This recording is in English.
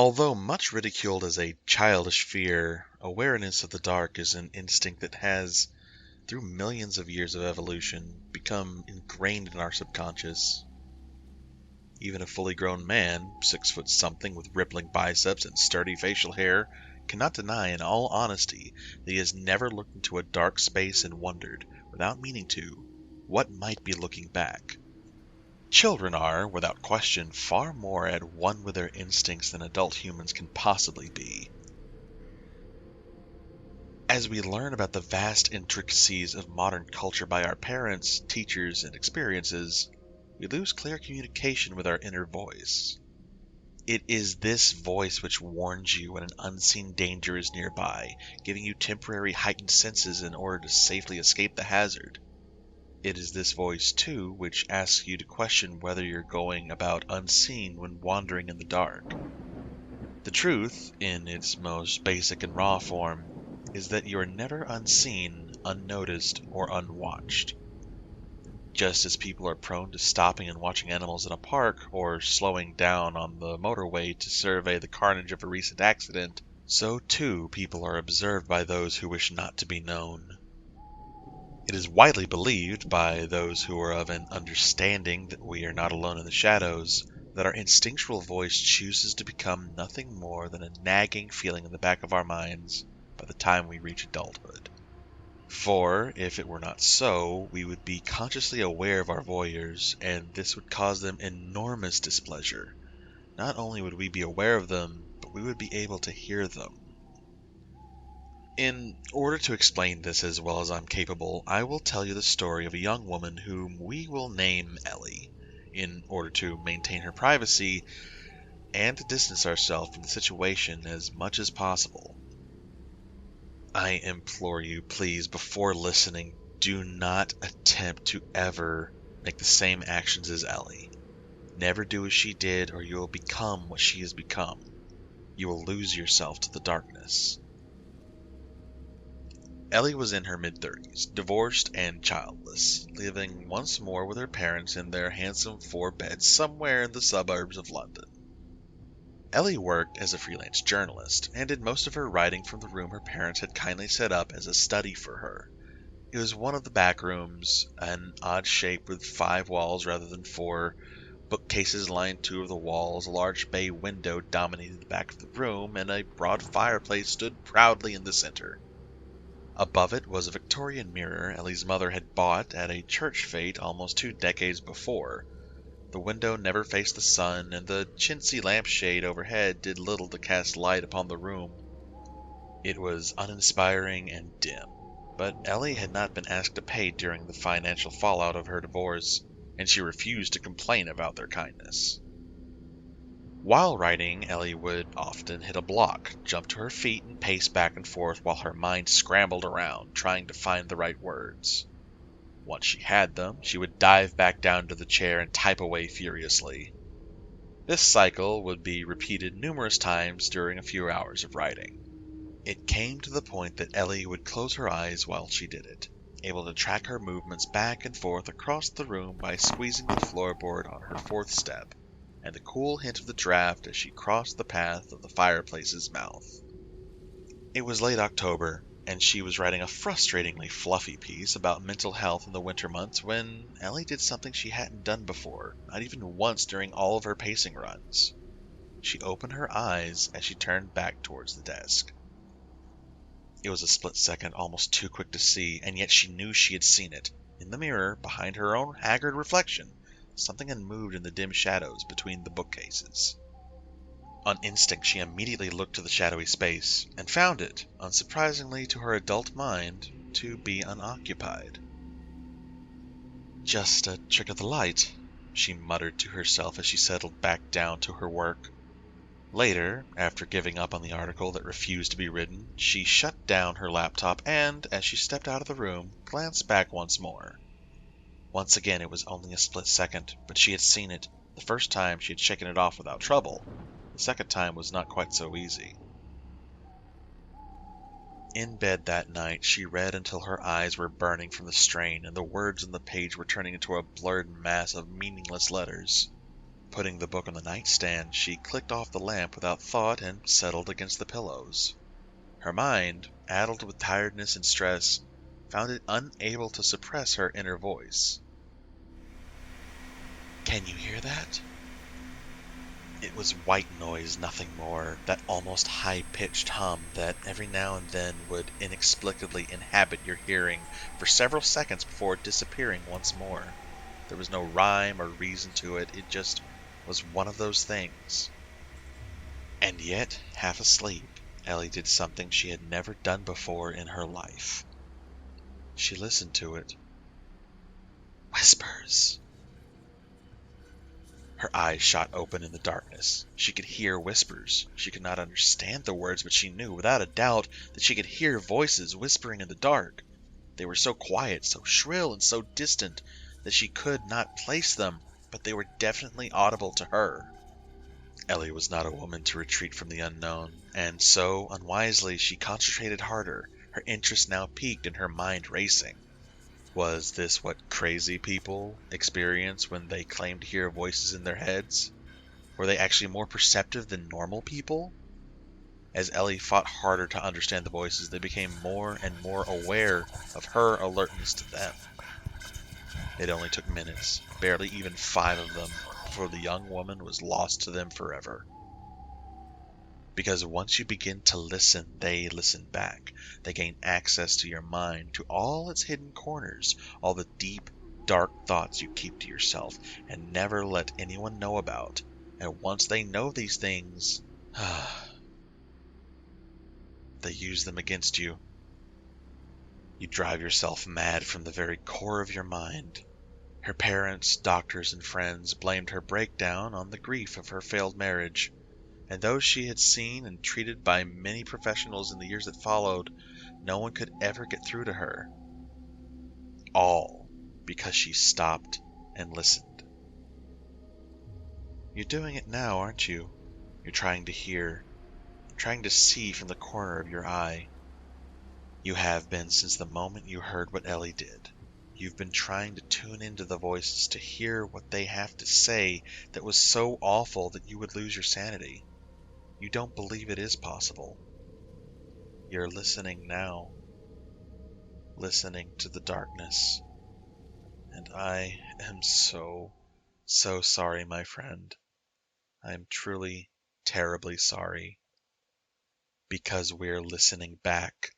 Although much ridiculed as a childish fear, awareness of the dark is an instinct that has, through millions of years of evolution, become ingrained in our subconscious. Even a fully grown man, 6 foot something with rippling biceps and sturdy facial hair, cannot deny in all honesty that he has never looked into a dark space and wondered, without meaning to, what might be looking back. Children are, without question, far more at one with their instincts than adult humans can possibly be. As we learn about the vast intricacies of modern culture by our parents, teachers, and experiences, we lose clear communication with our inner voice. It is this voice which warns you when an unseen danger is nearby, giving you temporary heightened senses in order to safely escape the hazard. It is this voice, too, which asks you to question whether you're going about unseen when wandering in the dark. The truth, in its most basic and raw form, is that you are never unseen, unnoticed, or unwatched. Just as people are prone to stopping and watching animals in a park, or slowing down on the motorway to survey the carnage of a recent accident, so too people are observed by those who wish not to be known. It is widely believed by those who are of an understanding that we are not alone in the shadows, that our instinctual voice chooses to become nothing more than a nagging feeling in the back of our minds by the time we reach adulthood. For, if it were not so, we would be consciously aware of our voyeurs, and this would cause them enormous displeasure. Not only would we be aware of them, but we would be able to hear them. In order to explain this as well as I'm capable, I will tell you the story of a young woman whom we will name Ellie, in order to maintain her privacy and to distance ourselves from the situation as much as possible. I implore you, please, before listening, do not attempt to ever make the same actions as Ellie. Never do as she did, or you will become what she has become. You will lose yourself to the darkness. Ellie was in her mid-30s, divorced and childless, living once more with her parents in their handsome 4 beds somewhere in the suburbs of London. Ellie worked as a freelance journalist, and did most of her writing from the room her parents had kindly set up as a study for her. It was one of the back rooms, an odd shape with 5 walls rather than 4, bookcases lined 2 of the walls, a large bay window dominated the back of the room, and a broad fireplace stood proudly in the center. Above it was a Victorian mirror Ellie's mother had bought at a church fete almost 2 decades before. The window never faced the sun, and the chintzy lampshade overhead did little to cast light upon the room. It was uninspiring and dim, but Ellie had not been asked to pay during the financial fallout of her divorce, and she refused to complain about their kindness. While writing, Ellie would often hit a block, jump to her feet, and pace back and forth while her mind scrambled around, trying to find the right words. Once she had them, she would dive back down to the chair and type away furiously. This cycle would be repeated numerous times during a few hours of writing. It came to the point that Ellie would close her eyes while she did it, able to track her movements back and forth across the room by squeezing the floorboard on her 4th step, and the cool hint of the draft as she crossed the path of the fireplace's mouth. It was late October, and she was writing a frustratingly fluffy piece about mental health in the winter months when Ellie did something she hadn't done before, not even once during all of her pacing runs. She opened her eyes as she turned back towards the desk. It was a split second, almost too quick to see, and yet she knew she had seen it. In the mirror, behind her own haggard reflection, something had moved in the dim shadows between the bookcases. On instinct, she immediately looked to the shadowy space, and found it, unsurprisingly to her adult mind, to be unoccupied. "Just a trick of the light," she muttered to herself as she settled back down to her work. Later, after giving up on the article that refused to be written, she shut down her laptop and, as she stepped out of the room, glanced back once more. Once again, it was only a split second, but she had seen it. The first time she had shaken it off without trouble. The second time was not quite so easy. In bed that night, she read until her eyes were burning from the strain, and the words on the page were turning into a blurred mass of meaningless letters. Putting the book on the nightstand, she clicked off the lamp without thought and settled against the pillows. Her mind, addled with tiredness and stress, found it unable to suppress her inner voice. Can you hear that? It was white noise, nothing more, that almost high-pitched hum that every now and then would inexplicably inhabit your hearing for several seconds before disappearing once more. There was no rhyme or reason to it, it just was one of those things. And yet, half asleep, Ellie did something she had never done before in her life. She listened to it. Whispers! Her eyes shot open in the darkness. She could hear whispers. She could not understand the words, but she knew, without a doubt, that she could hear voices whispering in the dark. They were so quiet, so shrill, and so distant that she could not place them, but they were definitely audible to her. Ellie was not a woman to retreat from the unknown, and so, unwisely, she concentrated harder, her interest now piqued and her mind racing. Was this what crazy people experience when they claim to hear voices in their heads? Were they actually more perceptive than normal people? As Ellie fought harder to understand the voices, they became more and more aware of her alertness to them. It only took minutes, barely even 5 of them, before the young woman was lost to them forever. Because once you begin to listen, they listen back. They gain access to your mind, to all its hidden corners, all the deep, dark thoughts you keep to yourself and never let anyone know about. And once they know these things, they use them against you. You drive yourself mad from the very core of your mind. Her parents, doctors, and friends blamed her breakdown on the grief of her failed marriage. And though she had seen and treated by many professionals in the years that followed, no one could ever get through to her. All because she stopped and listened. You're doing it now, aren't you? You're trying to hear, trying to see from the corner of your eye. You have been since the moment you heard what Ellie did. You've been trying to tune into the voices, to hear what they have to say that was so awful that you would lose your sanity. You don't believe it is possible. You're listening now. Listening to the darkness. And I am so sorry, my friend. I am truly, terribly sorry. Because we're listening back